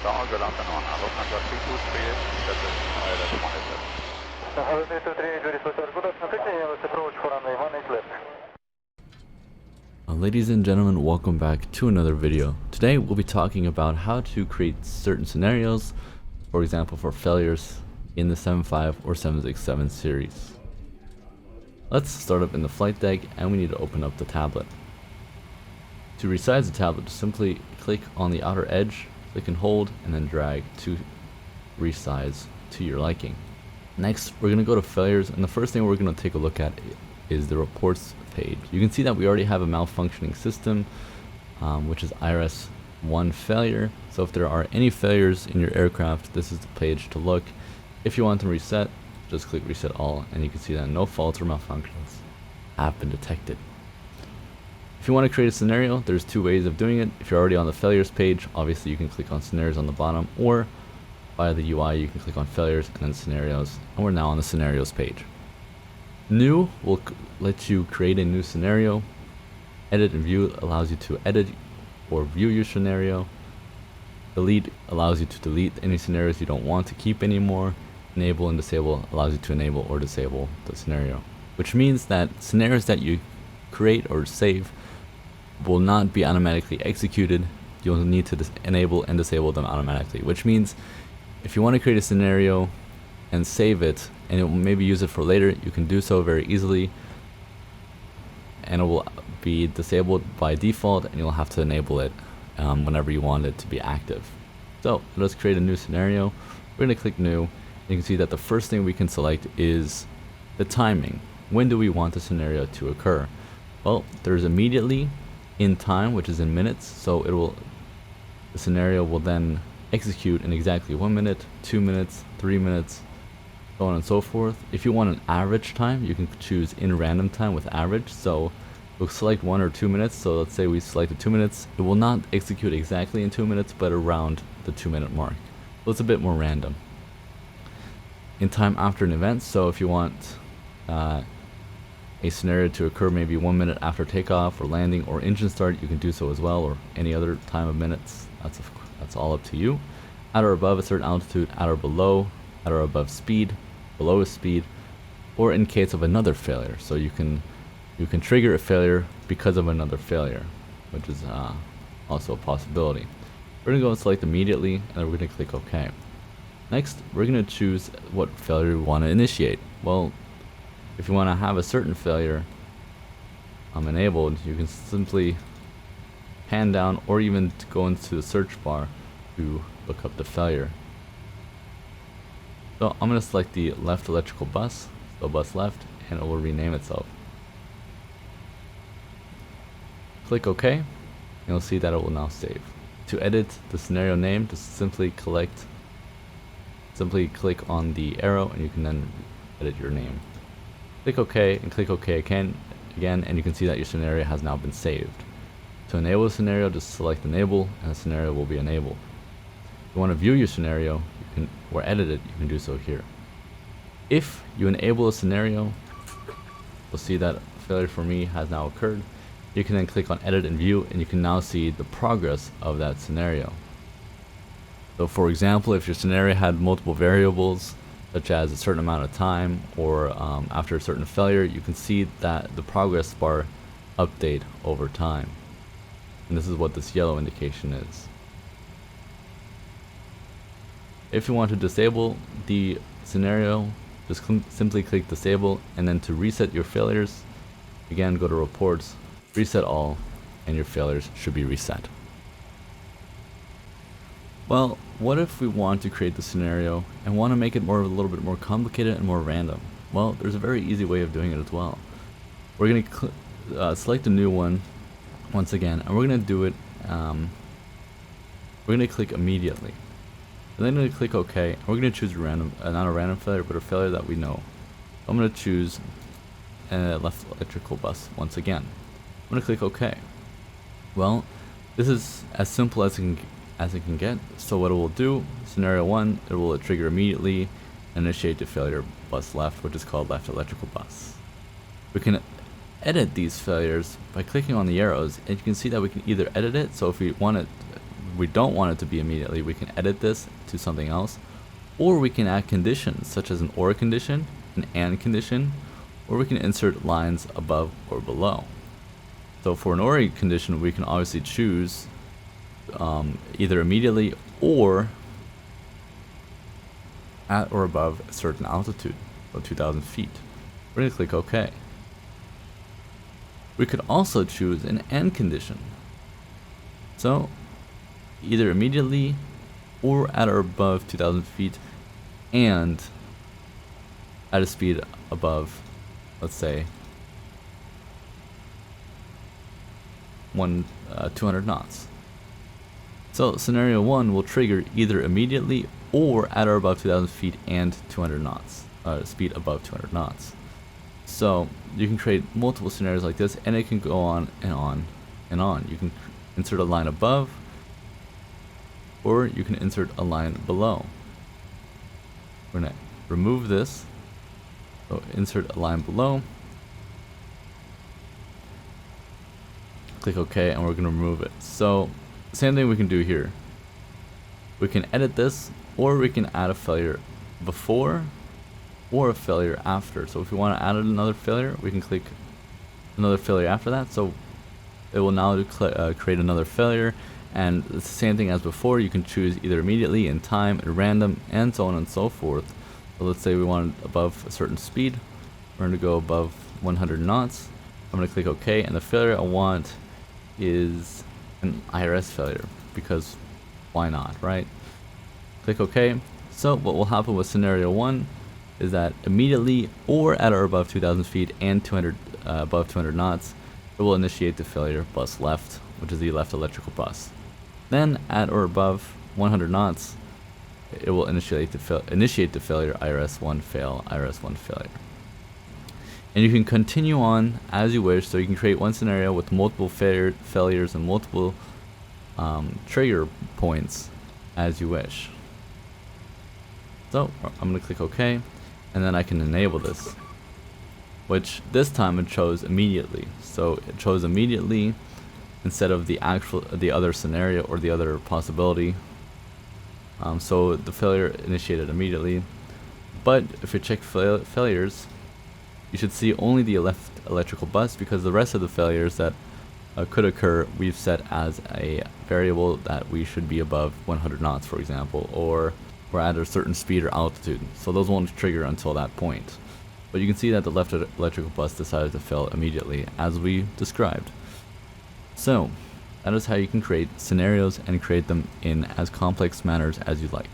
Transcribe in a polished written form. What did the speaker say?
Ja, good afternoon. Lufthansa 323, this is ILS 187. Hello, 323, Judy Hotel. Good afternoon. Continuous approach for runway 18 left. Ladies and gentlemen, welcome back to another video. Today we'll be talking about how to create certain scenarios, for example for failures in the 75 or 767 series. Let's start up in the flight deck and we need to open up the tablet. To resize the tablet, simply click on the outer edge, click and hold, and then drag to resize to your liking. Next, we're going to go to failures, and the first thing we're going to take a look at is the reports page. You can see that we already have a malfunctioning system, which is IRS-1 failure. So if there are any failures in your aircraft, this is the page to look. If you want to reset, just click reset all, and you can see that no faults or malfunctions have been detected. If you want to create a scenario, there's two ways of doing it. If you're already on the failures page, obviously you can click on scenarios on the bottom, or via the UI you can click on failures and then scenarios, and we're now on the scenarios page. New will let you create a new scenario. Edit and view allows you to edit or view your scenario. Delete allows you to delete any scenarios you don't want to keep anymore. Enable and disable allows you to enable or disable the scenario, which means that scenarios that you create or save will not be automatically executed. You'll need to enable and disable them automatically, which means if you want to create a scenario and save it and it will maybe use it for later, you can do so very easily, and it will be disabled by default, and you'll have to enable it whenever you want it to be active. So let's create a new scenario. We're going to click new. You can see that the first thing we can select is the timing. When do we want the scenario to occur? Well, there's immediately, in time, which is in minutes, so the scenario will then execute in exactly 1 minute, 2 minutes, 3 minutes, so on and so forth. If you want an average time, you can choose in random time with average, so we'll select 1 or 2 minutes. So let's say we selected 2 minutes, it will not execute exactly in 2 minutes, but around the 2-minute mark, so it's a bit more random. In time after an event, so if you want a scenario to occur maybe 1 minute after takeoff or landing or engine start, you can do so as well, or any other time of minutes. That's all up to you. At or above a certain altitude, at or below, at or above speed, below a speed, or in case of another failure. So you can trigger a failure because of another failure, which is also a possibility. We're gonna go and select immediately, and then we're gonna click OK. Next, we're gonna choose what failure we want to initiate. Well, if you want to have a certain failure enabled, you can simply pan down or even go into the search bar to look up the failure. So I'm going to select the left electrical bus, so bus left, and it will rename itself. Click OK, and you'll see that it will now save. To edit the scenario name, just simply click on the arrow and you can then edit your name. Click OK and click OK again, and you can see that your scenario has now been saved. To enable a scenario, just select enable and the scenario will be enabled. If you want to view your scenario or edit it, you can do so here. If you enable a scenario, you'll see that failure for me has now occurred. You can then click on edit and view, and you can now see the progress of that scenario. So for example, if your scenario had multiple variables, such as a certain amount of time or after a certain failure, you can see that the progress bar update over time. And this is what this yellow indication is. If you want to disable the scenario, just simply click disable, and then to reset your failures, again go to reports, reset all, and your failures should be reset. Well, what if we want to create the scenario and want to make it a little bit more complicated and more random? Well, there's a very easy way of doing it as well. We're going to select a new one once again, and we're going to do it, we're going to click immediately. And then we're going to click OK, and we're going to choose random, not a random failure, but a failure that we know. I'm going to choose a left electrical bus once again. I'm going to click OK. Well, this is as simple as it can get. So what it will do, scenario 1, it will trigger immediately and initiate the failure bus left, which is called left electrical bus. We can edit these failures by clicking on the arrows, and you can see that we can either edit it, so if we want it we don't want it to be immediately, we can edit this to something else, or we can add conditions such as an or condition, an and condition, or we can insert lines above or below. So for an or condition, we can obviously choose either immediately or at or above a certain altitude, so 2,000 feet. We're going to click OK. We could also choose an and condition. So either immediately or at or above 2,000 feet and at a speed above, let's say, 200 knots. So scenario 1 will trigger either immediately or at or above 2,000 feet and 200 knots, speed above 200 knots. So you can create multiple scenarios like this, and it can go on and on and on. You can insert a line above, or you can insert a line below. We're going to remove this, so insert a line below, click OK, and we're going to remove it. So same thing we can do here. We can edit this, or we can add a failure before or a failure after. So if we want to add another failure, we can click another failure after that. So it will now create another failure, and it's the same thing as before. You can choose either immediately, in time, at random, and so on and so forth. So let's say we want it above a certain speed. We're going to go above 100 knots. I'm going to click OK, and the failure I want is an IRS failure, because why not, right? Click OK. So what will happen with scenario 1 is that immediately or at or above 2,000 feet and above 200 knots, it will initiate the failure bus left, which is the left electrical bus. Then at or above 100 knots, it will initiate the failure IRS1 fail, IRS1 failure. And you can continue on as you wish, so you can create one scenario with multiple failures and multiple trigger points as you wish. So I'm going to click OK, and then I can enable this, which this time it chose immediately. So it chose immediately instead of the other scenario or the other possibility. So the failure initiated immediately. But if you check failures, you should see only the left electrical bus, because the rest of the failures that could occur, we've set as a variable that we should be above 100 knots, for example, or we're at a certain speed or altitude. So those won't trigger until that point. But you can see that the left electrical bus decided to fail immediately, as we described. So that is how you can create scenarios and create them in as complex manners as you like.